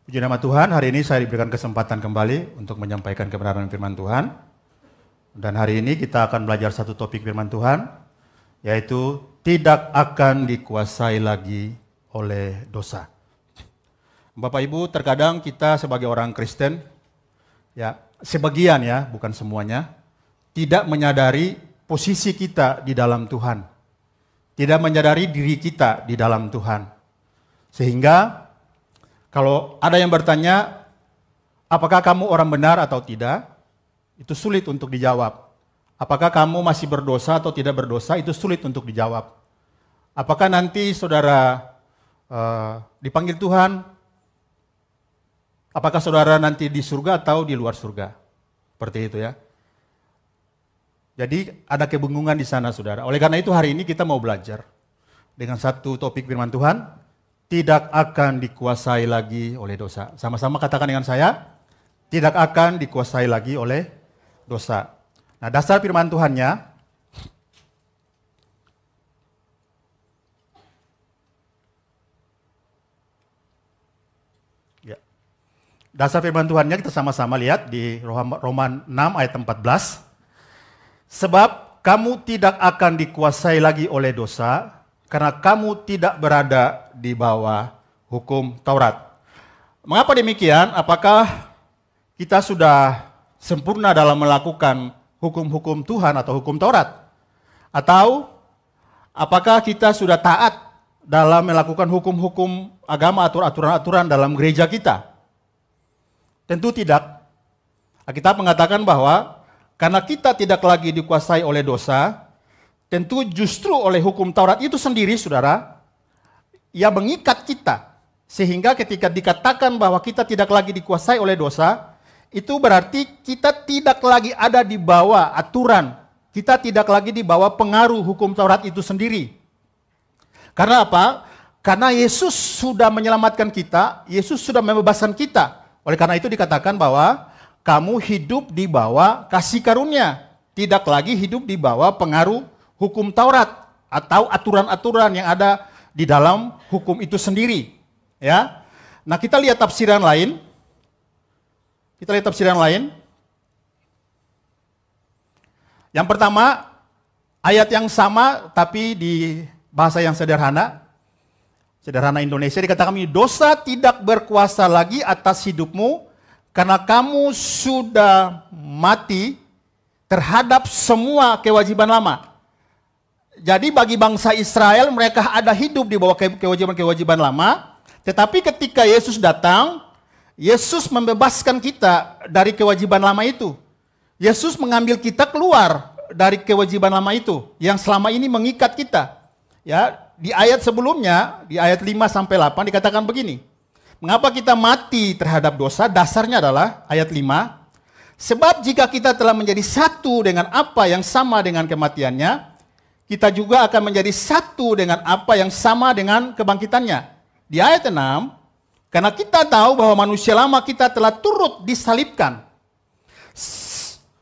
Puji nama Tuhan, hari ini saya diberikan kesempatan kembali untuk menyampaikan kebenaran firman Tuhan. Dan hari ini kita akan belajar satu topik firman Tuhan, yaitu tidak akan dikuasai lagi oleh dosa. Bapak Ibu, terkadang kita sebagai orang Kristen, ya sebagian ya, bukan semuanya, tidak menyadari posisi kita di dalam Tuhan. Tidak menyadari diri kita di dalam Tuhan. Sehingga kalau ada yang bertanya, apakah kamu orang benar atau tidak? Itu sulit untuk dijawab. Apakah kamu masih berdosa atau tidak berdosa? Itu sulit untuk dijawab. Apakah nanti saudara dipanggil Tuhan? Apakah saudara nanti di surga atau di luar surga? Seperti itu ya. Jadi ada kebingungan di sana saudara. Oleh karena itu hari ini kita mau belajar dengan satu topik firman Tuhan. Tidak akan dikuasai lagi oleh dosa. Sama-sama katakan dengan saya, tidak akan dikuasai lagi oleh dosa. Nah, dasar firman Tuhannya, ya. Dasar firman Tuhannya kita sama-sama lihat di Roma 6 ayat 14. Sebab kamu tidak akan dikuasai lagi oleh dosa, karena kamu tidak berada di bawah hukum Taurat. Mengapa demikian? Apakah kita sudah sempurna dalam melakukan hukum-hukum Tuhan atau hukum Taurat? Atau apakah kita sudah taat dalam melakukan hukum-hukum agama atau aturan-aturan dalam gereja kita? Tentu tidak. Alkitab mengatakan bahwa karena kita tidak lagi dikuasai oleh dosa, tentu justru oleh hukum Taurat itu sendiri, saudara, yang mengikat kita. Sehingga ketika dikatakan bahwa kita tidak lagi dikuasai oleh dosa, itu berarti kita tidak lagi ada di bawah aturan. Kita tidak lagi di bawah pengaruh hukum Taurat itu sendiri. Karena apa? Karena Yesus sudah menyelamatkan kita, Yesus sudah membebaskan kita. Oleh karena itu dikatakan bahwa kamu hidup di bawah kasih karunia. Tidak lagi hidup di bawah pengaruh hukum Taurat atau aturan-aturan yang ada di dalam hukum itu sendiri, ya. Nah, kita lihat tafsiran lain. Yang pertama, ayat yang sama tapi di bahasa yang sederhana Indonesia dikatakan ini, dosa tidak berkuasa lagi atas hidupmu karena kamu sudah mati terhadap semua kewajiban lama. Jadi bagi bangsa Israel mereka ada hidup di bawah kewajiban-kewajiban lama. Tetapi ketika Yesus datang, Yesus membebaskan kita dari kewajiban lama itu. Yesus mengambil kita keluar dari kewajiban lama itu yang selama ini mengikat kita. Ya, di ayat sebelumnya, di ayat 5 sampai 8 dikatakan begini. Mengapa kita mati terhadap dosa? Dasarnya adalah ayat 5. Sebab jika kita telah menjadi satu dengan apa yang sama dengan kematiannya, kita juga akan menjadi satu dengan apa yang sama dengan kebangkitannya. Di ayat 6, karena kita tahu bahwa manusia lama kita telah turut disalibkan,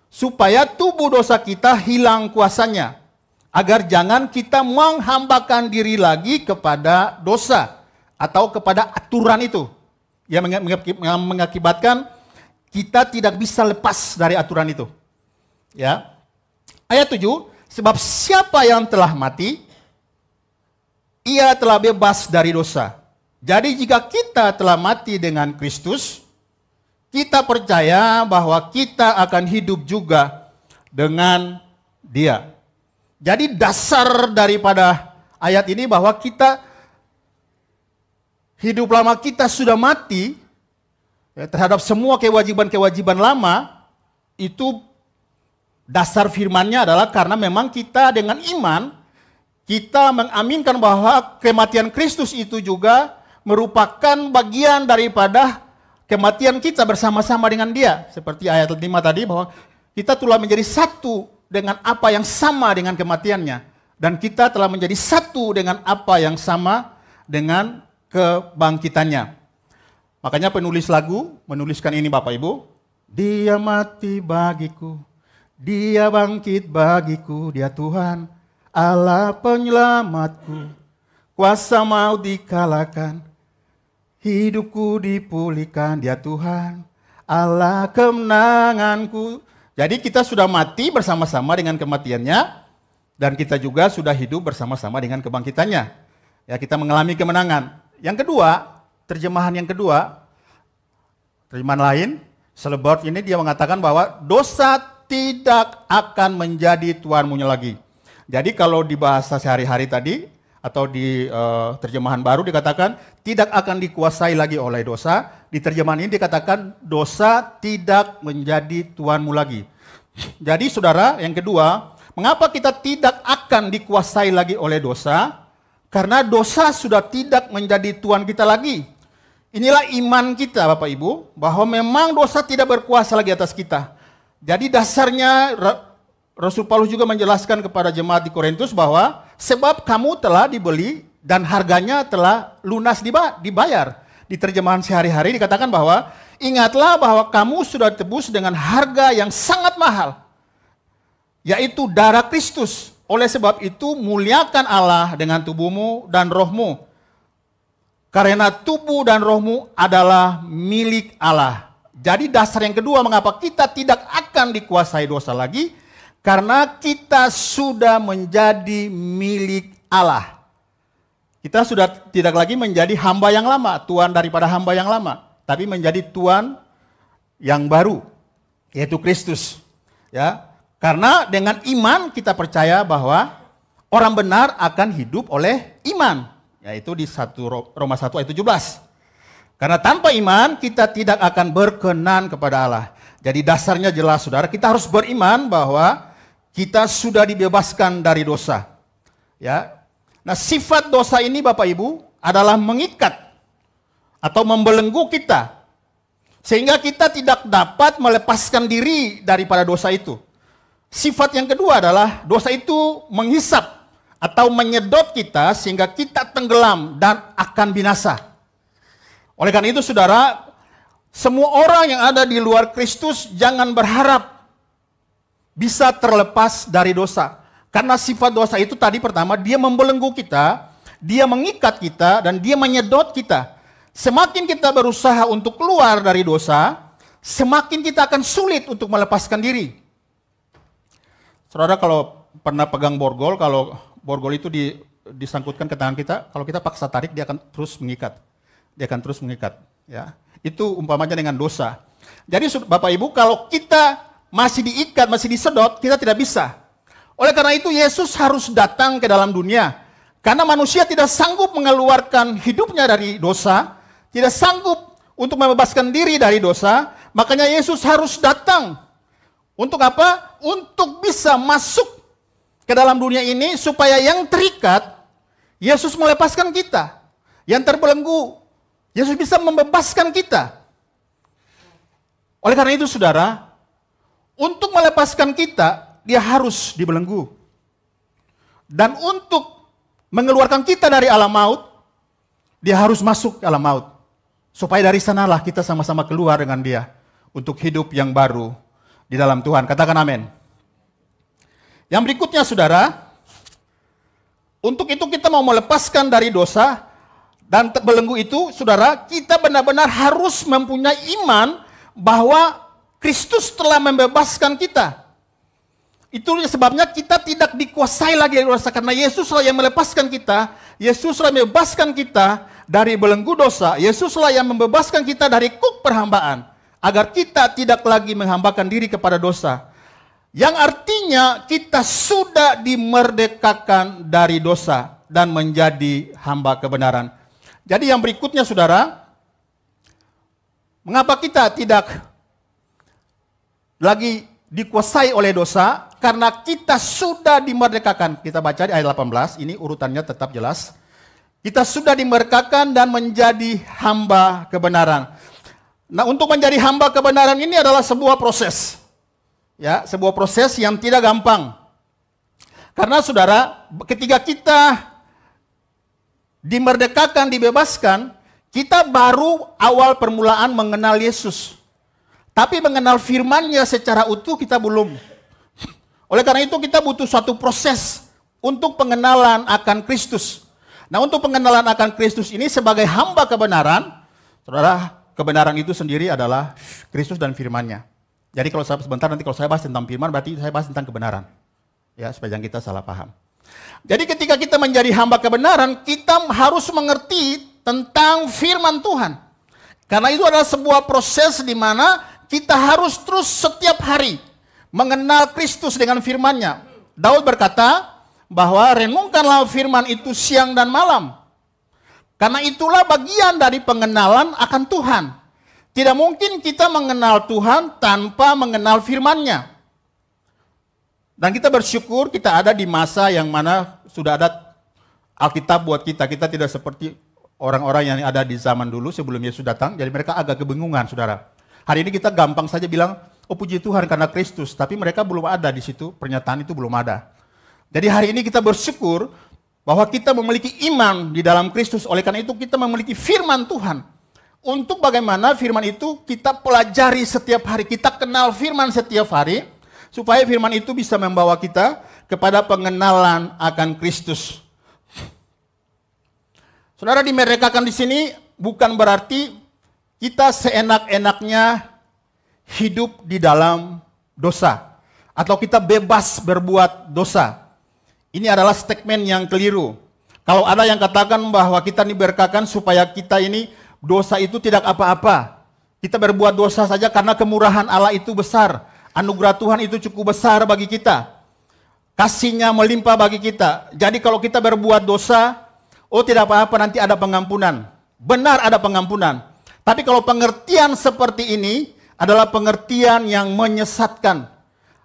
supaya tubuh dosa kita hilang kuasanya, agar jangan kita menghambakan diri lagi kepada dosa, atau kepada aturan itu, yang mengakibatkan kita tidak bisa lepas dari aturan itu. Ya. Ayat 7, sebab siapa yang telah mati, ia telah bebas dari dosa. Jadi jika kita telah mati dengan Kristus, kita percaya bahwa kita akan hidup juga dengan Dia. Jadi dasar daripada ayat ini bahwa kita, hidup lama kita sudah mati ya, terhadap semua kewajiban-kewajiban lama. Itu dasar firman-Nya adalah karena memang kita dengan iman, kita mengaminkan bahwa kematian Kristus itu juga merupakan bagian daripada kematian kita bersama-sama dengan Dia. Seperti ayat 5 tadi bahwa kita telah menjadi satu dengan apa yang sama dengan kematiannya. Dan kita telah menjadi satu dengan apa yang sama dengan kebangkitannya. Makanya penulis lagu menuliskan ini Bapak Ibu. Dia mati bagiku, Dia bangkit bagiku, Dia Tuhan, Allah penyelamatku. Kuasa maut dikalahkan, hidupku dipulihkan, Dia Tuhan, Allah kemenanganku. Jadi kita sudah mati bersama-sama dengan kematiannya, dan kita juga sudah hidup bersama-sama dengan kebangkitannya. Ya, kita mengalami kemenangan. Yang kedua, terjemahan lain, Selebord ini dia mengatakan bahwa dosa tidak akan menjadi tuanmu lagi. Jadi kalau di bahasa sehari-hari tadi, atau di terjemahan baru dikatakan tidak akan dikuasai lagi oleh dosa. Di terjemahan ini dikatakan dosa tidak menjadi tuanmu lagi. Jadi saudara, yang kedua, mengapa kita tidak akan dikuasai lagi oleh dosa? Karena dosa sudah tidak menjadi tuan kita lagi. Inilah iman kita Bapak Ibu, bahwa memang dosa tidak berkuasa lagi atas kita. Jadi dasarnya Rasul Paulus juga menjelaskan kepada jemaat di Korintus bahwa sebab kamu telah dibeli dan harganya telah lunas dibayar. Di terjemahan sehari-hari dikatakan bahwa ingatlah bahwa kamu sudah ditebus dengan harga yang sangat mahal, yaitu darah Kristus. Oleh sebab itu muliakan Allah dengan tubuhmu dan rohmu, karena tubuh dan rohmu adalah milik Allah. Jadi dasar yang kedua mengapa kita tidak akan dikuasai dosa lagi, karena kita sudah menjadi milik Allah. Kita sudah tidak lagi menjadi hamba yang lama, tuan daripada hamba yang lama, tapi menjadi tuan yang baru, yaitu Kristus. Ya, karena dengan iman kita percaya bahwa orang benar akan hidup oleh iman, yaitu di Roma 1 ayat 17. Karena tanpa iman kita tidak akan berkenan kepada Allah. Jadi dasarnya jelas saudara, kita harus beriman bahwa kita sudah dibebaskan dari dosa. Ya. Nah, sifat dosa ini Bapak Ibu adalah mengikat atau membelenggu kita, sehingga kita tidak dapat melepaskan diri daripada dosa itu. Sifat yang kedua adalah dosa itu menghisap atau menyedot kita sehingga kita tenggelam dan akan binasa. Oleh karena itu saudara, semua orang yang ada di luar Kristus jangan berharap bisa terlepas dari dosa. Karena sifat dosa itu tadi pertama, dia membelenggu kita, dia mengikat kita, dan dia menyedot kita. Semakin kita berusaha untuk keluar dari dosa, semakin kita akan sulit untuk melepaskan diri. Saudara kalau pernah pegang borgol, kalau borgol itu disangkutkan ke tangan kita, kalau kita paksa tarik, dia akan terus mengikat. Dia akan terus mengikat. Ya. Itu umpamanya dengan dosa. Jadi Bapak Ibu, kalau kita masih diikat, masih disedot, kita tidak bisa. Oleh karena itu Yesus harus datang ke dalam dunia. Karena manusia tidak sanggup mengeluarkan hidupnya dari dosa, tidak sanggup untuk membebaskan diri dari dosa, makanya Yesus harus datang. Untuk apa? Untuk bisa masuk ke dalam dunia ini supaya yang terikat, Yesus melepaskan kita. Yang terbelenggu, Yesus bisa membebaskan kita. Oleh karena itu saudara, untuk melepaskan kita, dia harus dibelenggu. Dan untuk mengeluarkan kita dari alam maut, dia harus masuk ke alam maut. Supaya dari sanalah kita sama-sama keluar dengan dia untuk hidup yang baru di dalam Tuhan. Katakan amin. Yang berikutnya saudara, untuk itu kita mau melepaskan dari dosa dan terbelenggu itu, saudara, kita benar-benar harus mempunyai iman bahwa Kristus telah membebaskan kita. Itu sebabnya kita tidak dikuasai lagi oleh dosa, karena Yesuslah yang melepaskan kita, Yesuslah yang membebaskan kita dari belenggu dosa, Yesuslah yang membebaskan kita dari kuk perhambaan, agar kita tidak lagi menghambakan diri kepada dosa. Yang artinya kita sudah dimerdekakan dari dosa dan menjadi hamba kebenaran. Jadi yang berikutnya saudara, mengapa kita tidak lagi dikuasai oleh dosa? Karena kita sudah dimerdekakan. Kita baca di ayat 18, ini urutannya tetap jelas. Kita sudah dimerdekakan dan menjadi hamba kebenaran. Nah, untuk menjadi hamba kebenaran ini adalah sebuah proses. Ya, sebuah proses yang tidak gampang. Karena saudara, ketika kita dimerdekakan, dibebaskan, kita baru awal permulaan mengenal Yesus. Tapi mengenal firman-Nya secara utuh kita belum. Oleh karena itu kita butuh suatu proses untuk pengenalan akan Kristus. Nah, untuk pengenalan akan Kristus ini sebagai hamba kebenaran, Saudara, kebenaran itu sendiri adalah Kristus dan firman-Nya. Jadi kalau saya sebentar nanti kalau saya bahas tentang firman berarti saya bahas tentang kebenaran. Ya, supaya jangan kita salah paham. Jadi ketika kita menjadi hamba kebenaran, kita harus mengerti tentang firman Tuhan. Karena itu adalah sebuah proses di mana kita harus terus setiap hari mengenal Kristus dengan firman-Nya. Daud berkata bahwa renungkanlah firman itu siang dan malam. Karena itulah bagian dari pengenalan akan Tuhan. Tidak mungkin kita mengenal Tuhan tanpa mengenal firman-Nya. Dan kita bersyukur kita ada di masa yang mana sudah ada Alkitab buat kita. Kita tidak seperti orang-orang yang ada di zaman dulu sebelum Yesus datang. Jadi mereka agak kebingungan, saudara. Hari ini kita gampang saja bilang, oh puji Tuhan karena Kristus. Tapi mereka belum ada di situ, pernyataan itu belum ada. Jadi hari ini kita bersyukur bahwa kita memiliki iman di dalam Kristus. Oleh karena itu kita memiliki firman Tuhan. Untuk bagaimana firman itu kita pelajari setiap hari. Kita kenal firman setiap hari. Supaya firman itu bisa membawa kita kepada pengenalan akan Kristus. Saudara, dimerdekakan di sini bukan berarti kita seenak-enaknya hidup di dalam dosa. Atau kita bebas berbuat dosa. Ini adalah statement yang keliru. Kalau ada yang katakan bahwa kita diberkakan supaya kita ini dosa itu tidak apa-apa. Kita berbuat dosa saja karena kemurahan Allah itu besar. Anugerah Tuhan itu cukup besar bagi kita. Kasih-Nya melimpah bagi kita. Jadi kalau kita berbuat dosa, oh tidak apa-apa nanti ada pengampunan. Benar ada pengampunan. Tapi kalau pengertian seperti ini adalah pengertian yang menyesatkan.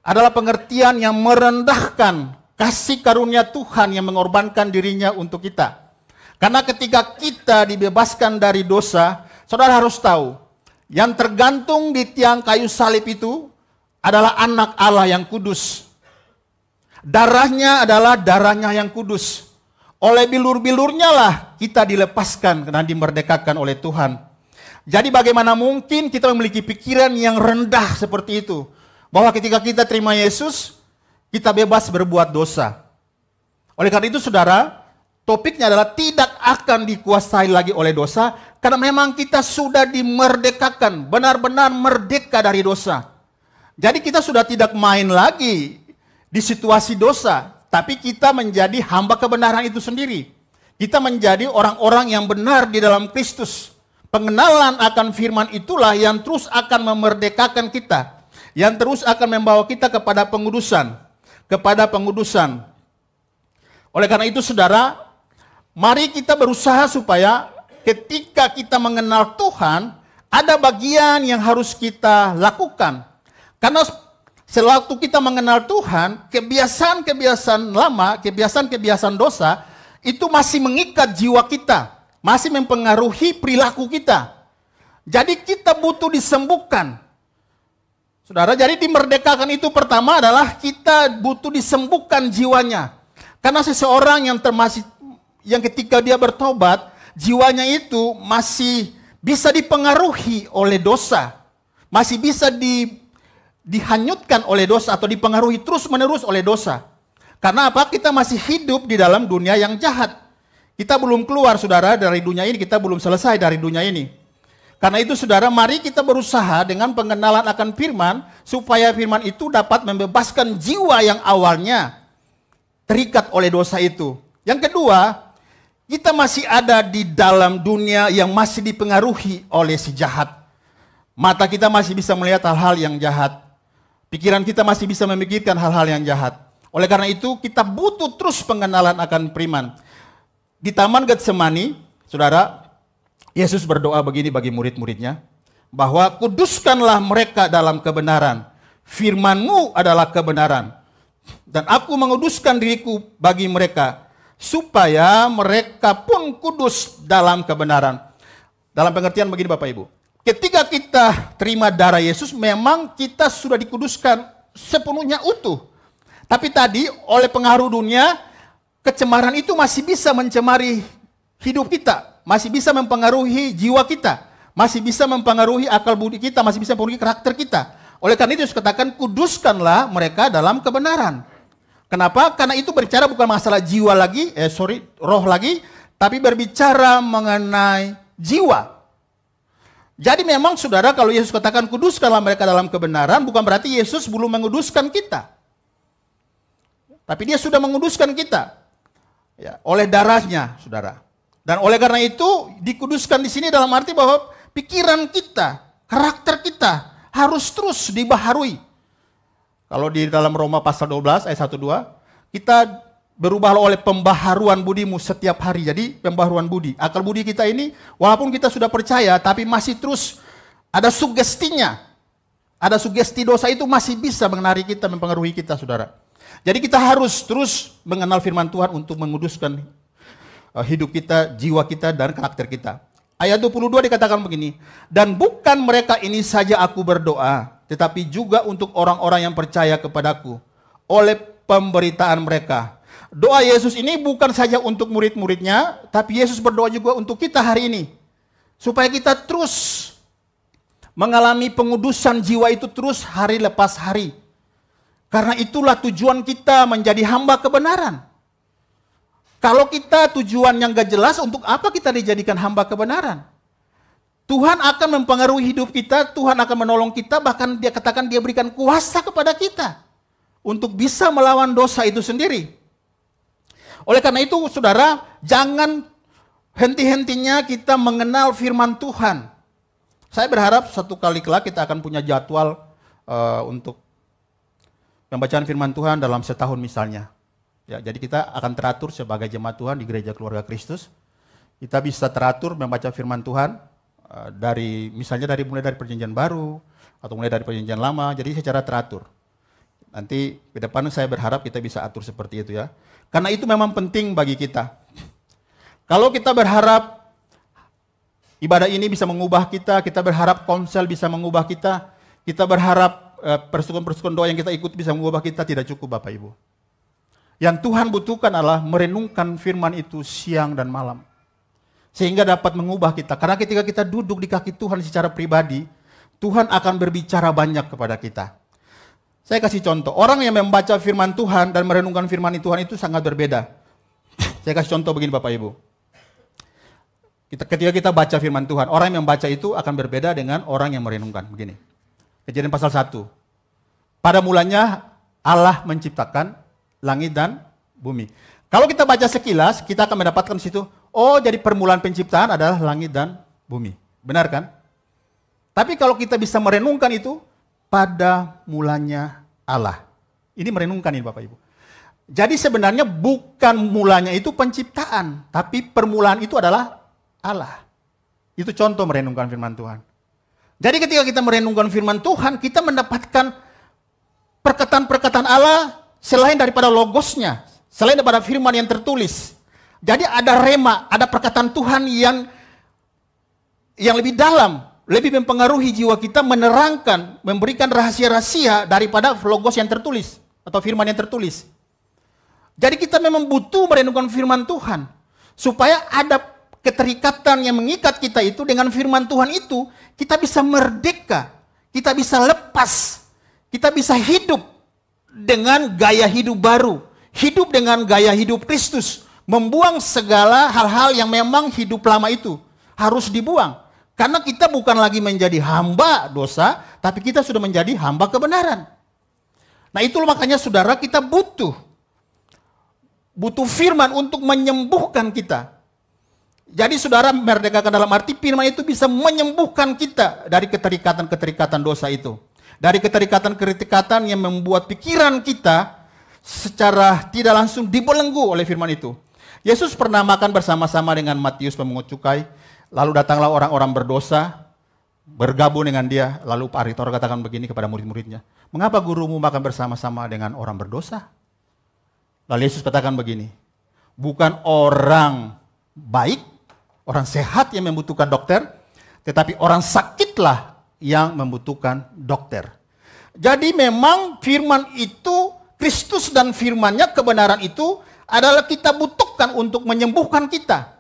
Adalah pengertian yang merendahkan kasih karunia Tuhan yang mengorbankan dirinya untuk kita. Karena ketika kita dibebaskan dari dosa, saudara harus tahu, yang tergantung di tiang kayu salib itu adalah anak Allah yang kudus. Darahnya adalah darahnya yang kudus. Oleh bilur-bilurnya lah kita dilepaskan karena dimerdekakan oleh Tuhan. Jadi bagaimana mungkin kita memiliki pikiran yang rendah seperti itu? Bahwa ketika kita terima Yesus, kita bebas berbuat dosa. Oleh karena itu saudara, topiknya adalah tidak akan dikuasai lagi oleh dosa. Karena memang kita sudah dimerdekakan, benar-benar merdeka dari dosa. Jadi kita sudah tidak main lagi di situasi dosa. Tapi kita menjadi hamba kebenaran itu sendiri. Kita menjadi orang-orang yang benar di dalam Kristus. Pengenalan akan firman itulah yang terus akan memerdekakan kita. Yang terus akan membawa kita kepada pengudusan. Oleh karena itu saudara, mari kita berusaha supaya ketika kita mengenal Tuhan, ada bagian yang harus kita lakukan. Karena sewaktu kita mengenal Tuhan, kebiasaan-kebiasaan lama, kebiasaan-kebiasaan dosa, itu masih mengikat jiwa kita, masih mempengaruhi perilaku kita. Jadi kita butuh disembuhkan. Saudara, jadi dimerdekakan itu pertama adalah kita butuh disembuhkan jiwanya. Karena seseorang yang ketika dia bertobat, jiwanya itu masih bisa dipengaruhi oleh dosa. Masih bisa dihanyutkan oleh dosa atau dipengaruhi terus-menerus oleh dosa. Karena apa? Kita masih hidup di dalam dunia yang jahat. Kita belum keluar saudara dari dunia ini, kita belum selesai dari dunia ini. Karena itu saudara, mari kita berusaha dengan pengenalan akan firman, supaya firman itu dapat membebaskan jiwa yang awalnya terikat oleh dosa itu. Yang kedua, kita masih ada di dalam dunia yang masih dipengaruhi oleh si jahat. Mata kita masih bisa melihat hal-hal yang jahat. Pikiran kita masih bisa memikirkan hal-hal yang jahat. Oleh karena itu, kita butuh terus pengenalan akan firman. Di Taman Getsemani, saudara, Yesus berdoa begini bagi murid-muridnya, bahwa kuduskanlah mereka dalam kebenaran. Firman-Mu adalah kebenaran. Dan aku menguduskan diriku bagi mereka, supaya mereka pun kudus dalam kebenaran. Dalam pengertian begini Bapak Ibu, ketika kita terima darah Yesus, memang kita sudah dikuduskan sepenuhnya utuh. Tapi tadi oleh pengaruh dunia, kecemaran itu masih bisa mencemari hidup kita. Masih bisa mempengaruhi jiwa kita. Masih bisa mempengaruhi akal budi kita. Masih bisa mempengaruhi karakter kita. Oleh karena itu Yesus katakan, kuduskanlah mereka dalam kebenaran. Kenapa? Karena itu berbicara bukan masalah jiwa lagi, roh lagi. Tapi berbicara mengenai jiwa. Jadi memang saudara, kalau Yesus katakan kuduskanlah mereka dalam kebenaran, bukan berarti Yesus belum menguduskan kita. Tapi dia sudah menguduskan kita. Ya, oleh darahnya, saudara. Dan oleh karena itu, dikuduskan di sini dalam arti bahwa pikiran kita, karakter kita harus terus dibaharui. Kalau di dalam Roma pasal 12 ayat 1-2, kita berubah oleh pembaharuan budimu setiap hari. Jadi pembaharuan budi. Akal budi kita ini walaupun kita sudah percaya tapi masih terus ada sugestinya. Ada sugesti dosa itu masih bisa menarik kita, mempengaruhi kita, saudara. Jadi kita harus terus mengenal firman Tuhan untuk menguduskan hidup kita, jiwa kita, dan karakter kita. Ayat 22 dikatakan begini, dan bukan mereka ini saja aku berdoa, tetapi juga untuk orang-orang yang percaya kepadaku oleh pemberitaan mereka. Doa Yesus ini bukan saja untuk murid-muridnya, tapi Yesus berdoa juga untuk kita hari ini. Supaya kita terus mengalami pengudusan jiwa itu terus hari lepas hari. Karena itulah tujuan kita menjadi hamba kebenaran. Kalau kita tujuan yang gak jelas, untuk apa kita dijadikan hamba kebenaran? Tuhan akan mempengaruhi hidup kita, Tuhan akan menolong kita, bahkan dia katakan dia berikan kuasa kepada kita untuk bisa melawan dosa itu sendiri. Oleh karena itu, saudara, jangan henti-hentinya kita mengenal firman Tuhan. Saya berharap suatu kali kelak kita akan punya jadwal untuk pembacaan firman Tuhan dalam setahun misalnya. Ya, jadi kita akan teratur sebagai jemaat Tuhan di Gereja Keluarga Kristus. Kita bisa teratur membaca firman Tuhan mulai dari perjanjian baru atau mulai dari perjanjian lama. Jadi secara teratur. Nanti ke depan saya berharap kita bisa atur seperti itu ya. Karena itu memang penting bagi kita. Kalau kita berharap ibadah ini bisa mengubah kita, kita berharap konsel bisa mengubah kita, kita berharap persekutuan doa yang kita ikut bisa mengubah kita, tidak cukup Bapak Ibu. Yang Tuhan butuhkan adalah merenungkan firman itu siang dan malam. Sehingga dapat mengubah kita. Karena ketika kita duduk di kaki Tuhan secara pribadi, Tuhan akan berbicara banyak kepada kita. Saya kasih contoh, orang yang membaca firman Tuhan dan merenungkan firman Tuhan itu sangat berbeda. Saya kasih contoh begini Bapak Ibu. Ketika kita baca firman Tuhan, orang yang membaca itu akan berbeda dengan orang yang merenungkan. Begini, Kejadian pasal 1. Pada mulanya Allah menciptakan langit dan bumi. Kalau kita baca sekilas, kita akan mendapatkan di situ, oh jadi permulaan penciptaan adalah langit dan bumi. Benar kan? Tapi kalau kita bisa merenungkan itu, pada mulanya Allah. Ini merenungkan ini Bapak Ibu. Jadi sebenarnya bukan mulanya itu penciptaan, tapi permulaan itu adalah Allah. Itu contoh merenungkan firman Tuhan. Jadi ketika kita merenungkan firman Tuhan, kita mendapatkan perkataan-perkataan Allah selain daripada logosnya, selain daripada firman yang tertulis. Jadi ada rema, ada perkataan Tuhan yang lebih dalam, lebih mempengaruhi jiwa kita, menerangkan, memberikan rahasia-rahasia daripada logos yang tertulis atau firman yang tertulis. Jadi kita memang butuh merenungkan firman Tuhan supaya ada keterikatan yang mengikat kita itu dengan firman Tuhan itu, kita bisa merdeka, kita bisa lepas, kita bisa hidup dengan gaya hidup baru, hidup dengan gaya hidup Kristus, membuang segala hal-hal yang memang hidup lama itu harus dibuang. Karena kita bukan lagi menjadi hamba dosa, tapi kita sudah menjadi hamba kebenaran. Nah itu makanya saudara kita butuh firman untuk menyembuhkan kita. Jadi saudara merdekakan dalam arti firman itu bisa menyembuhkan kita dari keterikatan-keterikatan dosa itu. Dari keterikatan-keterikatan yang membuat pikiran kita secara tidak langsung dibelenggu oleh firman itu. Yesus pernah makan bersama-sama dengan Matius pemungut cukai. Lalu datanglah orang-orang berdosa, bergabung dengan dia. Lalu Pak Aritor katakan begini kepada murid-muridnya, mengapa gurumu makan bersama-sama dengan orang berdosa? Lalu Yesus katakan begini, bukan orang baik, orang sehat yang membutuhkan dokter, tetapi orang sakitlah yang membutuhkan dokter. Jadi memang firman itu, Kristus dan firman-Nya, kebenaran itu adalah kita butuhkan untuk menyembuhkan kita.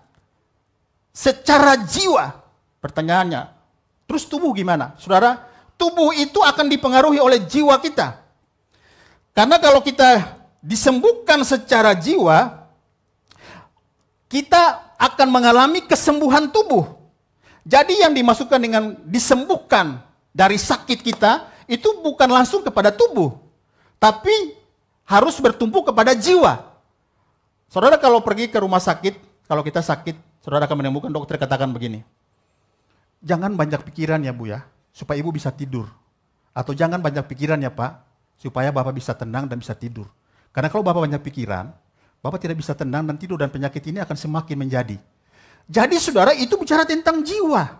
Secara jiwa, pertanyaannya, terus tubuh gimana? Saudara, tubuh itu akan dipengaruhi oleh jiwa kita. Karena kalau kita disembuhkan secara jiwa, kita akan mengalami kesembuhan tubuh. Jadi yang dimasukkan dengan disembuhkan dari sakit kita, itu bukan langsung kepada tubuh, tapi harus bertumpu kepada jiwa. Saudara kalau pergi ke rumah sakit, kalau kita sakit, saudara akan menemukan dokter katakan begini, jangan banyak pikiran ya Bu ya, supaya Ibu bisa tidur. Atau jangan banyak pikiran ya Pak, supaya Bapak bisa tenang dan bisa tidur. Karena kalau Bapak banyak pikiran, Bapak tidak bisa tenang dan tidur, dan penyakit ini akan semakin menjadi. Jadi saudara, itu bicara tentang jiwa.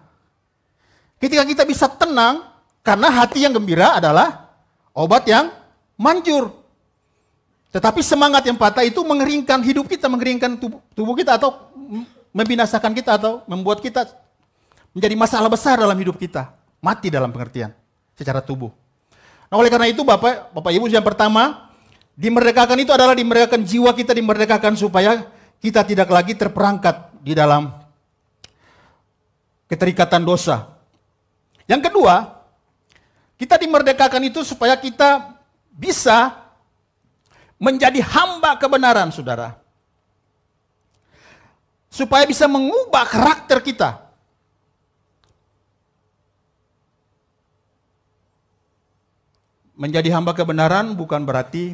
Ketika kita bisa tenang, karena hati yang gembira adalah obat yang manjur. Tetapi semangat yang patah itu mengeringkan hidup kita, mengeringkan tubuh kita, atau membinasakan kita, atau membuat kita menjadi masalah besar dalam hidup kita. Mati dalam pengertian secara tubuh. Nah, oleh karena itu Bapak Ibu, yang pertama, dimerdekakan itu adalah dimerdekakan jiwa kita, dimerdekakan supaya kita tidak lagi terperangkap di dalam keterikatan dosa. Yang kedua, kita dimerdekakan itu supaya kita bisa menjadi hamba kebenaran, saudara. Supaya bisa mengubah karakter kita. Menjadi hamba kebenaran bukan berarti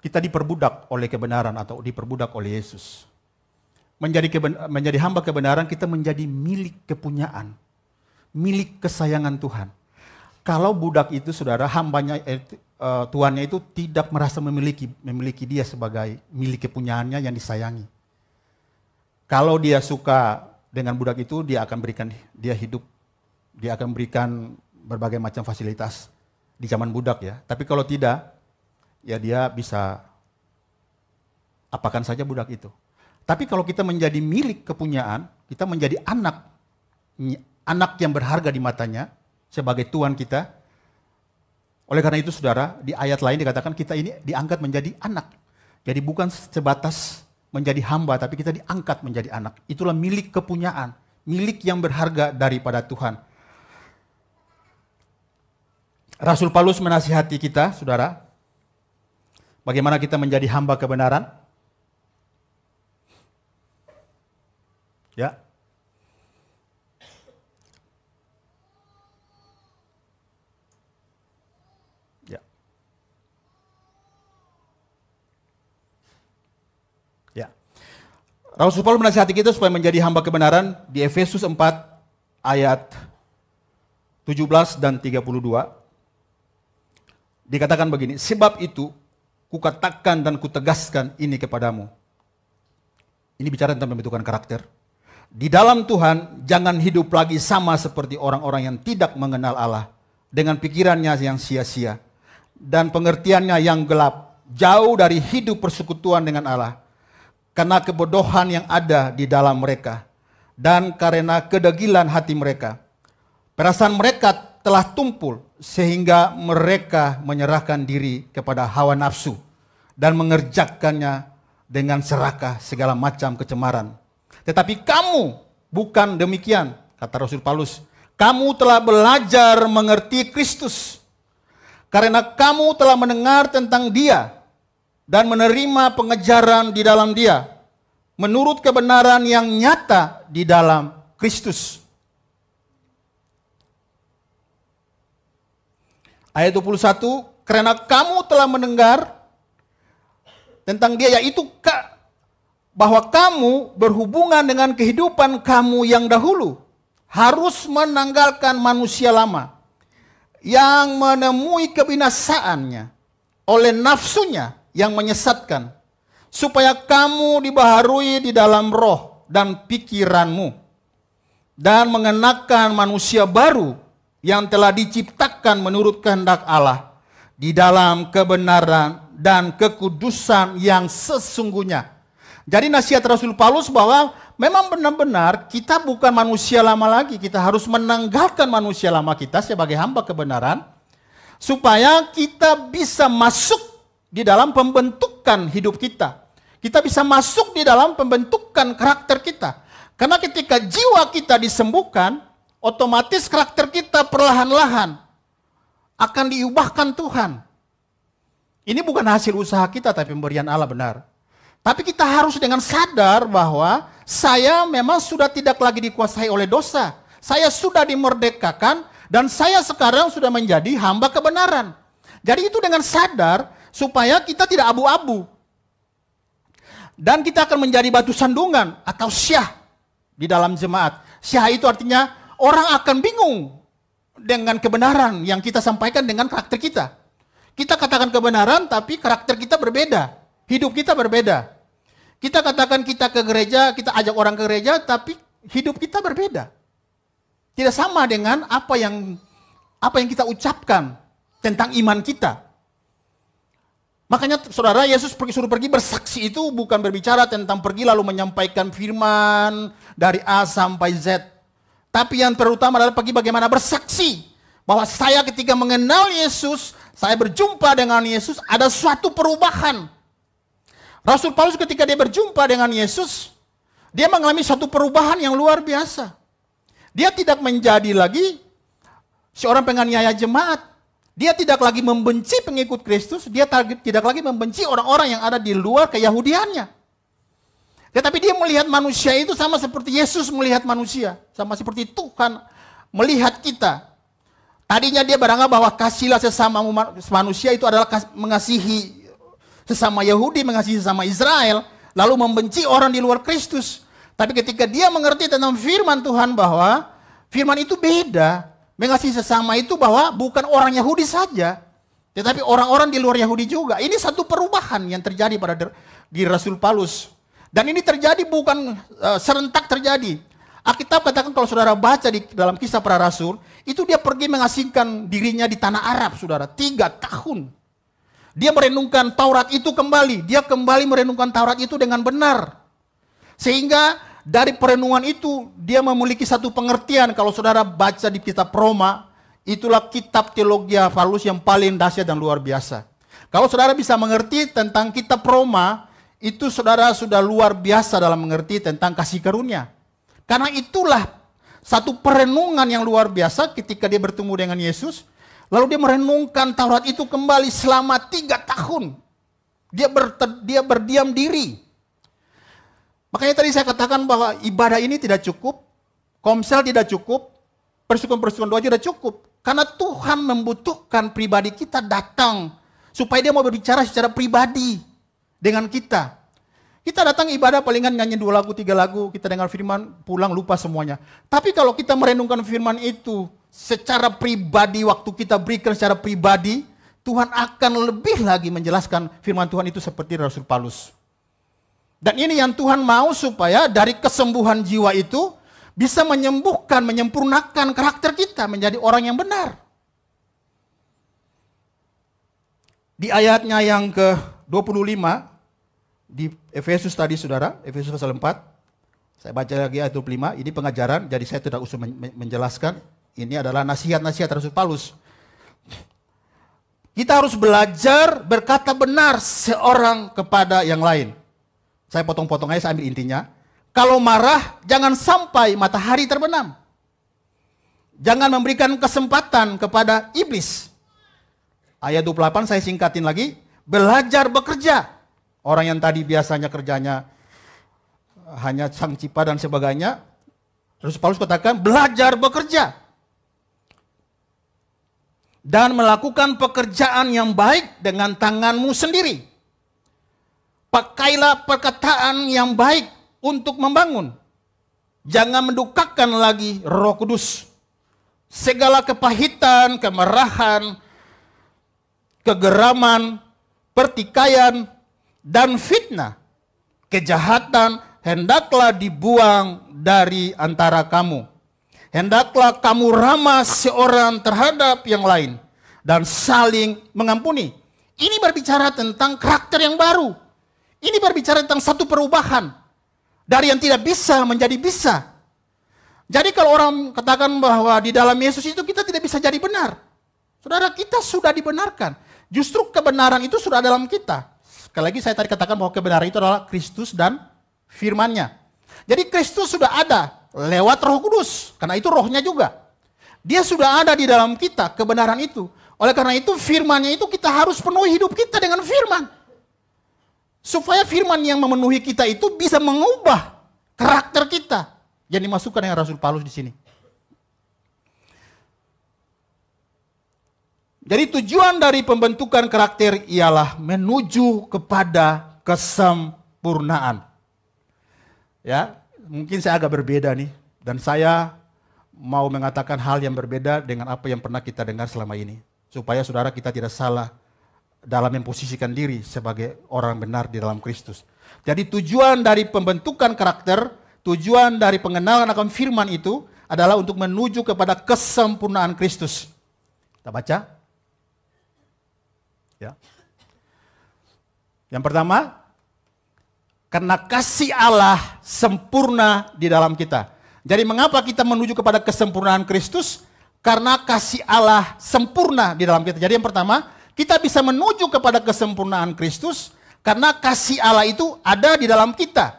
kita diperbudak oleh kebenaran atau diperbudak oleh Yesus. Menjadi hamba kebenaran, kita menjadi milik kepunyaan, milik kesayangan Tuhan. Kalau budak itu, saudara, hambanya, tuannya itu tidak merasa memiliki dia sebagai milik kepunyaannya yang disayangi. Kalau dia suka dengan budak itu, dia akan berikan dia hidup, dia akan berikan berbagai macam fasilitas di zaman budak ya. Tapi kalau tidak, ya dia bisa apakan saja budak itu. Tapi kalau kita menjadi milik kepunyaan, kita menjadi anak yang berharga di matanya sebagai Tuhan kita. Oleh karena itu saudara, di ayat lain dikatakan kita ini diangkat menjadi anak. Jadi bukan sebatas menjadi hamba, tapi kita diangkat menjadi anak. Itulah milik kepunyaan, milik yang berharga daripada Tuhan. Rasul Paulus menasihati kita, saudara, bagaimana kita menjadi hamba kebenaran. Ya. Ya. Ya. Rasul Paulus menasihati kita supaya menjadi hamba kebenaran di Efesus 4 ayat 17 dan 32. Dikatakan begini, sebab itu kukatakan dan kutegaskan ini kepadamu. Ini bicara tentang pembentukan karakter. Di dalam Tuhan, jangan hidup lagi sama seperti orang-orang yang tidak mengenal Allah, dengan pikirannya yang sia-sia dan pengertiannya yang gelap, jauh dari hidup persekutuan dengan Allah, karena kebodohan yang ada di dalam mereka, dan karena kedegilan hati mereka. Perasaan mereka telah tumpul, sehingga mereka menyerahkan diri kepada hawa nafsu, dan mengerjakannya dengan serakah segala macam kecemaran. Tetapi kamu bukan demikian, kata Rasul Paulus. Kamu telah belajar mengerti Kristus, karena kamu telah mendengar tentang Dia dan menerima pengajaran di dalam Dia, menurut kebenaran yang nyata di dalam Kristus. Ayat 21, karena kamu telah mendengar tentang Dia, yaitu bahwa kamu berhubungan dengan kehidupan kamu yang dahulu harus menanggalkan manusia lama yang menemui kebinasaannya oleh nafsunya yang menyesatkan, supaya kamu dibaharui di dalam roh dan pikiranmu, dan mengenakan manusia baru yang telah diciptakan menurut kehendak Allah di dalam kebenaran dan kekudusan yang sesungguhnya. Jadi nasihat Rasul Paulus bahwa memang benar-benar kita bukan manusia lama lagi. Kita harus menanggalkan manusia lama kita sebagai hamba kebenaran, supaya kita bisa masuk di dalam pembentukan hidup kita. Kita bisa masuk di dalam pembentukan karakter kita. Karena ketika jiwa kita disembuhkan, otomatis karakter kita perlahan-lahan akan diubahkan Tuhan. Ini bukan hasil usaha kita, tapi pemberian Allah, benar. Tapi kita harus dengan sadar bahwa saya memang sudah tidak lagi dikuasai oleh dosa. Saya sudah dimerdekakan dan saya sekarang sudah menjadi hamba kebenaran. Jadi itu dengan sadar supaya kita tidak abu-abu. Dan kita akan menjadi batu sandungan atau syah di dalam jemaat. Syah itu artinya orang akan bingung dengan kebenaran yang kita sampaikan dengan karakter kita. Kita katakan kebenaran tapi karakter kita berbeda. Hidup kita berbeda. Kita katakan kita ke gereja, kita ajak orang ke gereja tapi hidup kita berbeda. Tidak sama dengan apa yang kita ucapkan tentang iman kita. Makanya saudara, Yesus suruh pergi bersaksi itu bukan berbicara tentang pergi lalu menyampaikan firman dari A sampai Z. Tapi yang terutama adalah pergi bagaimana bersaksi. Bahwa saya ketika mengenal Yesus, saya berjumpa dengan Yesus, ada suatu perubahan. Rasul Paulus ketika dia berjumpa dengan Yesus, dia mengalami suatu perubahan yang luar biasa. Dia tidak menjadi lagi seorang penganiaya jemaat. Dia tidak lagi membenci pengikut Kristus, dia tidak lagi membenci orang-orang yang ada di luar keyahudiannya. Tetapi dia melihat manusia itu sama seperti Yesus melihat manusia. Sama seperti Tuhan melihat kita. Tadinya dia beranggap bahwa kasihlah sesama manusia itu adalah mengasihi sesama Yahudi, mengasihi sesama Israel, lalu membenci orang di luar Kristus. Tapi ketika dia mengerti tentang firman Tuhan bahwa firman itu beda, mengasihi sesama itu bahwa bukan orang Yahudi saja, tetapi orang-orang di luar Yahudi juga. Ini satu perubahan yang terjadi di Rasul Paulus. Dan ini terjadi bukan serentak terjadi. Alkitab katakan kalau saudara baca di dalam Kisah Para Rasul, itu dia pergi mengasingkan dirinya di tanah Arab, saudara, 3 tahun. Dia merenungkan Taurat itu kembali. Dia kembali merenungkan Taurat itu dengan benar. Sehingga dari perenungan itu, dia memiliki satu pengertian. Kalau saudara baca di kitab Roma, itulah kitab teologi Paulus yang paling dahsyat dan luar biasa. Kalau saudara bisa mengerti tentang kitab Roma, itu saudara sudah luar biasa dalam mengerti tentang kasih karunia. Karena itulah satu perenungan yang luar biasa ketika dia bertemu dengan Yesus. Lalu dia merenungkan Taurat itu kembali selama 3 tahun. Dia berdiam diri. Makanya tadi saya katakan bahwa ibadah ini tidak cukup, komsel tidak cukup, persekutuan doa tidak cukup. Karena Tuhan membutuhkan pribadi kita datang, supaya dia mau berbicara secara pribadi dengan kita. Kita datang ibadah palingan nyanyi 2 lagu, 3 lagu, kita dengar firman, pulang lupa semuanya. Tapi kalau kita merenungkan firman itu secara pribadi, waktu kita berikan secara pribadi, Tuhan akan lebih lagi menjelaskan firman Tuhan itu seperti Rasul Paulus. Dan ini yang Tuhan mau supaya dari kesembuhan jiwa itu bisa menyembuhkan, menyempurnakan karakter kita menjadi orang yang benar. Di ayatnya yang ke-25 di Efesus tadi saudara, Efesus pasal 4. Saya baca lagi ayat 25, ini pengajaran jadi saya tidak usah menjelaskan. Ini adalah nasihat-nasihat Rasul Paulus. Kita harus belajar berkata benar seorang kepada yang lain. Saya potong-potong aja, saya ambil intinya. Kalau marah, jangan sampai matahari terbenam. Jangan memberikan kesempatan kepada iblis. Ayat 28 saya singkatin lagi. Belajar bekerja. Orang yang tadi biasanya kerjanya hanya sang cipa dan sebagainya. Terus Paulus katakan, belajar bekerja. Dan melakukan pekerjaan yang baik dengan tanganmu sendiri. Pakailah perkataan yang baik untuk membangun. Jangan mendukakan lagi Roh Kudus. Segala kepahitan, kemarahan, kegeraman, pertikaian, dan fitnah, kejahatan, hendaklah dibuang dari antara kamu. Hendaklah kamu ramah seorang terhadap yang lain dan saling mengampuni. Ini berbicara tentang karakter yang baru. Ini berbicara tentang satu perubahan. Dari yang tidak bisa menjadi bisa. Jadi kalau orang katakan bahwa di dalam Yesus itu kita tidak bisa jadi benar. Saudara, kita sudah dibenarkan. Justru kebenaran itu sudah dalam kita. Sekali lagi saya tadi katakan bahwa kebenaran itu adalah Kristus dan firman-Nya. Jadi Kristus sudah ada lewat Roh Kudus. Karena itu rohnya juga. Dia sudah ada di dalam kita, kebenaran itu. Oleh karena itu firman-Nya itu kita harus penuhi hidup kita dengan firman. Supaya firman yang memenuhi kita itu bisa mengubah karakter kita. Yang dimasukkan dengan Rasul Paulus di sini. Jadi tujuan dari pembentukan karakter ialah menuju kepada kesempurnaan. Ya, mungkin saya agak berbeda nih, dan saya mau mengatakan hal yang berbeda dengan apa yang pernah kita dengar selama ini, supaya saudara kita tidak salah dalam memposisikan diri sebagai orang benar di dalam Kristus. Jadi tujuan dari pembentukan karakter, tujuan dari pengenalan akan firman itu adalah untuk menuju kepada kesempurnaan Kristus. Kita baca. Ya. Yang pertama, karena kasih Allah sempurna di dalam kita. Jadi mengapa kita menuju kepada kesempurnaan Kristus? Karena kasih Allah sempurna di dalam kita. Jadi yang pertama, kita bisa menuju kepada kesempurnaan Kristus karena kasih Allah itu ada di dalam kita.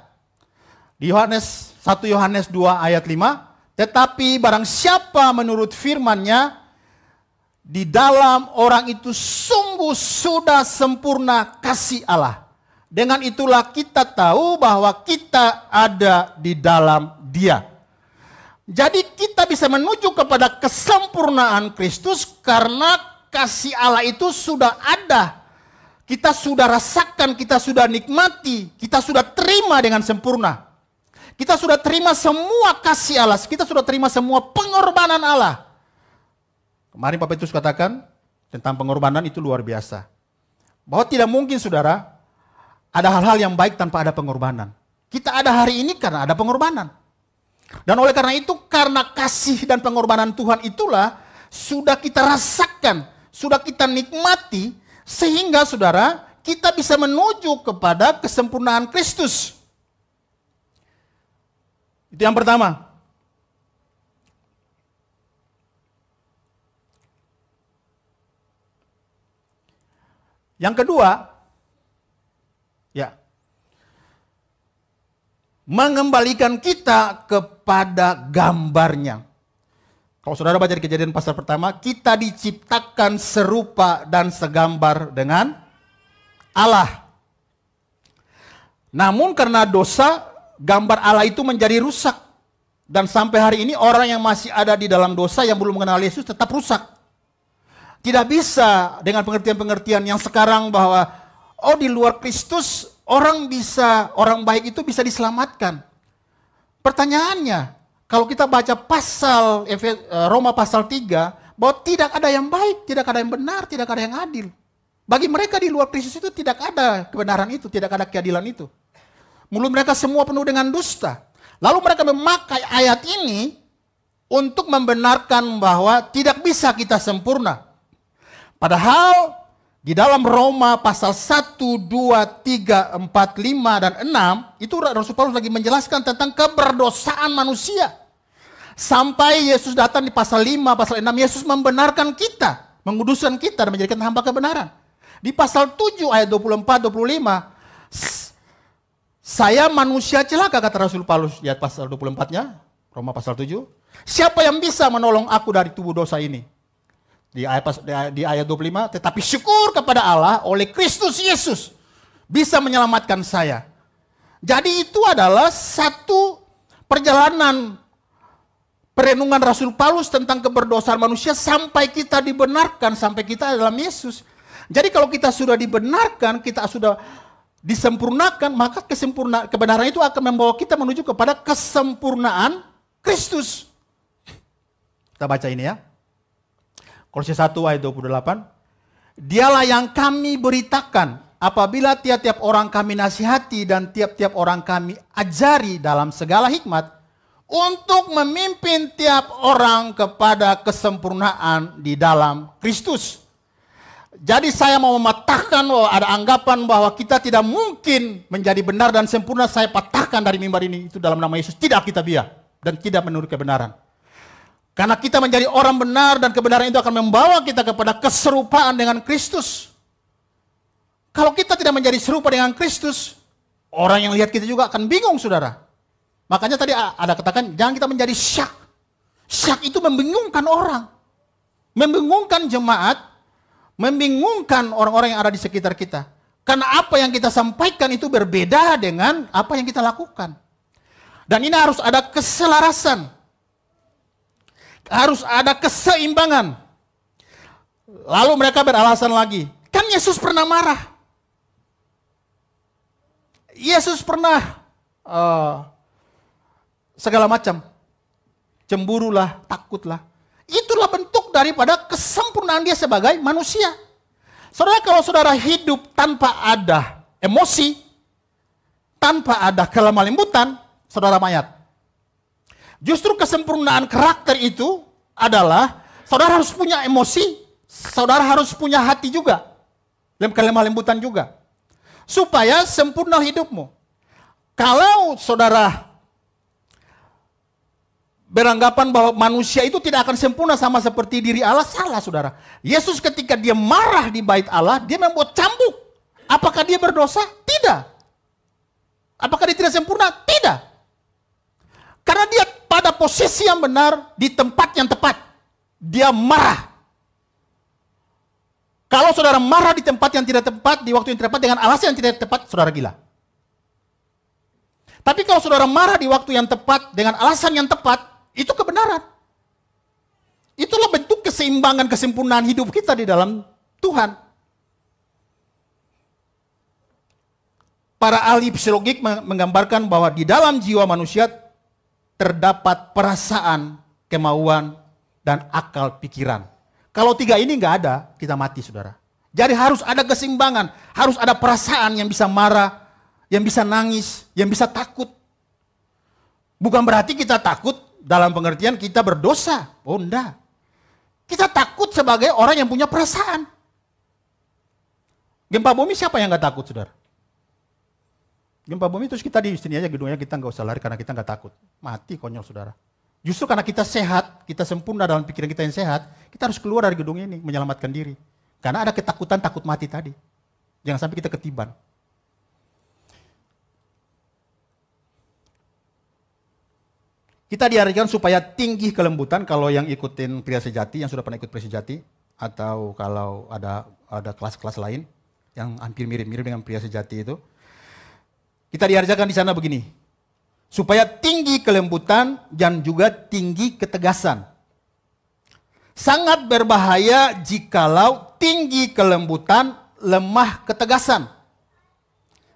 Di 1 Yohanes 2 ayat 5, tetapi barang siapa menurut firman-Nya, di dalam orang itu sungguh sudah sempurna kasih Allah. Dengan itulah kita tahu bahwa kita ada di dalam Dia. Jadi kita bisa menuju kepada kesempurnaan Kristus karena kasih Allah itu sudah ada. Kita sudah rasakan, kita sudah nikmati, kita sudah terima dengan sempurna. Kita sudah terima semua kasih Allah, kita sudah terima semua pengorbanan Allah. Kemarin Pak Petrus katakan tentang pengorbanan itu luar biasa. Bahwa tidak mungkin saudara, ada hal-hal yang baik tanpa ada pengorbanan. Kita ada hari ini karena ada pengorbanan. Dan oleh karena itu, karena kasih dan pengorbanan Tuhan itulah sudah kita rasakan, sudah kita nikmati, sehingga saudara, kita bisa menuju kepada kesempurnaan Kristus. Itu yang pertama. Yang kedua, ya, mengembalikan kita kepada gambarnya. Kalau saudara baca di Kejadian pasal pertama, kita diciptakan serupa dan segambar dengan Allah. Namun karena dosa, gambar Allah itu menjadi rusak. Dan sampai hari ini orang yang masih ada di dalam dosa yang belum mengenal Yesus tetap rusak. Tidak bisa dengan pengertian-pengertian yang sekarang bahwa oh di luar Kristus orang baik itu bisa diselamatkan. Pertanyaannya, kalau kita baca pasal Roma pasal 3, bahwa tidak ada yang baik, tidak ada yang benar, tidak ada yang adil. Bagi mereka di luar Kristus itu tidak ada kebenaran itu, tidak ada keadilan itu. Mulut mereka semua penuh dengan dusta. Lalu mereka memakai ayat ini untuk membenarkan bahwa tidak bisa kita sempurna. Padahal di dalam Roma pasal 1, 2, 3, 4, 5, dan 6, itu Rasul Paulus lagi menjelaskan tentang keberdosaan manusia. Sampai Yesus datang di pasal 5, pasal 6, Yesus membenarkan kita, menguduskan kita dan menjadikan hamba kebenaran. Di pasal 7 ayat 24, 25, saya manusia celaka, kata Rasul Paulus. Lihat pasal 24-nya, Roma pasal 7. Siapa yang bisa menolong aku dari tubuh dosa ini? Di ayat 25, tetapi syukur kepada Allah oleh Kristus Yesus bisa menyelamatkan saya. Jadi itu adalah satu perjalanan perenungan Rasul Paulus tentang keberdosaan manusia sampai kita dibenarkan, sampai kita dalam Yesus. Jadi kalau kita sudah dibenarkan, kita sudah disempurnakan, maka kebenaran itu akan membawa kita menuju kepada kesempurnaan Kristus. Kita baca ini ya. Kolose 1 ayat 28. Dialah yang kami beritakan apabila tiap-tiap orang kami nasihati dan tiap-tiap orang kami ajari dalam segala hikmat untuk memimpin tiap orang kepada kesempurnaan di dalam Kristus. Jadi saya mau mematahkan bahwa ada anggapan bahwa kita tidak mungkin menjadi benar dan sempurna. Saya patahkan dari mimbar ini, itu dalam nama Yesus tidak kita biar dan tidak menurut kebenaran. Karena kita menjadi orang benar dan kebenaran itu akan membawa kita kepada keserupaan dengan Kristus. Kalau kita tidak menjadi serupa dengan Kristus, orang yang lihat kita juga akan bingung, saudara. Makanya tadi ada katakan, jangan kita menjadi syak. Syak itu membingungkan orang. Membingungkan jemaat, membingungkan orang-orang yang ada di sekitar kita. Karena apa yang kita sampaikan itu berbeda dengan apa yang kita lakukan. Dan ini harus ada keselarasan. Harus ada keseimbangan. Lalu mereka beralasan lagi, kan Yesus pernah marah. Yesus pernah segala macam. Cemburulah, takutlah. Itulah bentuk daripada kesempurnaan dia sebagai manusia. Saudara, kalau saudara hidup tanpa ada emosi, tanpa ada kelemah lembutan, saudara mayat. Justru kesempurnaan karakter itu adalah saudara harus punya emosi, saudara harus punya hati juga. Kelemah lembutan juga. Supaya sempurna hidupmu. Kalau saudara beranggapan bahwa manusia itu tidak akan sempurna sama seperti diri Allah, salah saudara. Yesus ketika dia marah di bait Allah, dia membuat cambuk. Apakah dia berdosa? Tidak. Apakah dia tidak sempurna? Tidak. Karena dia pada posisi yang benar, di tempat yang tepat. Dia marah. Kalau saudara marah di tempat yang tidak tepat, di waktu yang tidak tepat, dengan alasan yang tidak tepat, saudara gila. Tapi kalau saudara marah di waktu yang tepat, dengan alasan yang tepat, itu kebenaran. Itulah bentuk keseimbangan, kesempurnaan hidup kita di dalam Tuhan. Para ahli psikologik menggambarkan bahwa di dalam jiwa manusia terdapat perasaan, kemauan, dan akal pikiran. Kalau tiga ini nggak ada, kita mati saudara. Jadi harus ada keseimbangan, harus ada perasaan yang bisa marah, yang bisa nangis, yang bisa takut. Bukan berarti kita takut dalam pengertian kita berdosa. Oh enggak. Kita takut sebagai orang yang punya perasaan. Gempa bumi siapa yang nggak takut saudara? Gempa bumi terus kita di sini aja gedungnya, kita nggak usah lari karena kita nggak takut. Mati konyol saudara. Justru karena kita sehat, kita sempurna dalam pikiran kita yang sehat, kita harus keluar dari gedung ini, menyelamatkan diri. Karena ada ketakutan, takut mati tadi. Jangan sampai kita ketiban. Kita diajarkan supaya tinggi kelembutan, kalau yang ikutin pria sejati, yang sudah pernah ikut pria sejati, atau kalau ada kelas-kelas lain, yang hampir mirip-mirip dengan pria sejati itu. Kita diajarkan di sana begini. Supaya tinggi kelembutan dan juga tinggi ketegasan. Sangat berbahaya jikalau tinggi kelembutan, lemah ketegasan.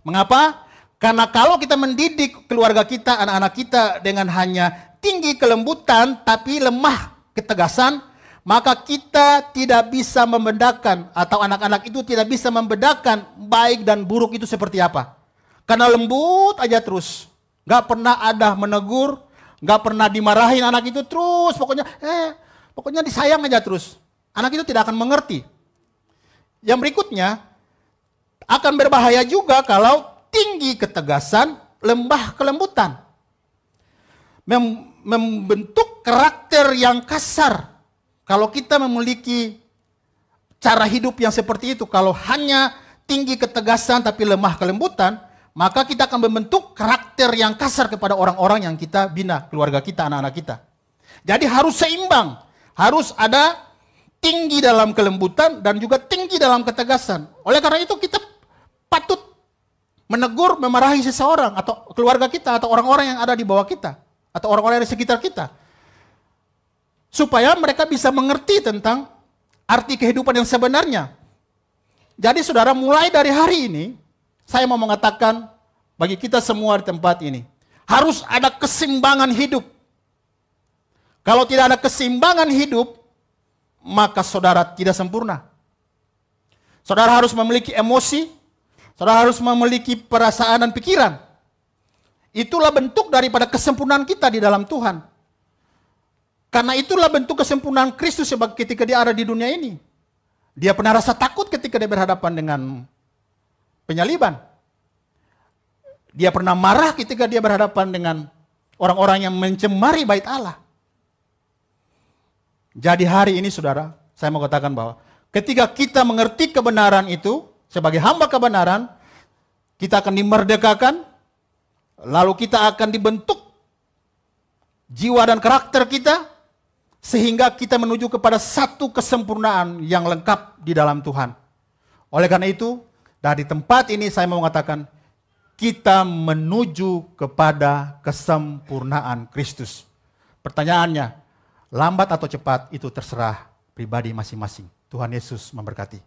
Mengapa? Karena kalau kita mendidik keluarga kita, anak-anak kita dengan hanya tinggi kelembutan tapi lemah ketegasan, maka kita tidak bisa membedakan, atau anak-anak itu tidak bisa membedakan baik dan buruk itu seperti apa. Karena lembut aja terus. Gak pernah ada menegur, gak pernah dimarahin anak itu terus, pokoknya disayang aja terus. Anak itu tidak akan mengerti. Yang berikutnya, akan berbahaya juga kalau tinggi ketegasan, lembah kelembutan. Membentuk karakter yang kasar. Kalau kita memiliki cara hidup yang seperti itu, kalau hanya tinggi ketegasan tapi lemah kelembutan, maka kita akan membentuk karakter yang kasar kepada orang-orang yang kita bina, keluarga kita, anak-anak kita. Jadi harus seimbang, harus ada tinggi dalam kelembutan dan juga tinggi dalam ketegasan. Oleh karena itu kita patut menegur, memarahi seseorang atau keluarga kita atau orang-orang yang ada di bawah kita atau orang-orang di sekitar kita. Supaya mereka bisa mengerti tentang arti kehidupan yang sebenarnya. Jadi saudara, mulai dari hari ini, saya mau mengatakan bagi kita semua di tempat ini, harus ada keseimbangan hidup. Kalau tidak ada keseimbangan hidup, maka saudara tidak sempurna. Saudara harus memiliki emosi, saudara harus memiliki perasaan dan pikiran. Itulah bentuk daripada kesempurnaan kita di dalam Tuhan. Karena itulah bentuk kesempurnaan Kristus ketika dia ada di dunia ini. Dia pernah rasa takut ketika dia berhadapan dengan penyaliban. Dia pernah marah ketika dia berhadapan dengan orang-orang yang mencemari bait Allah. Jadi hari ini saudara, saya mau katakan bahwa ketika kita mengerti kebenaran itu, sebagai hamba kebenaran, kita akan dimerdekakan, lalu kita akan dibentuk jiwa dan karakter kita, sehingga kita menuju kepada satu kesempurnaan yang lengkap di dalam Tuhan. Oleh karena itu, dari tempat ini saya mau mengatakan, kita menuju kepada kesempurnaan Kristus. Pertanyaannya, lambat atau cepat itu terserah pribadi masing-masing. Tuhan Yesus memberkati.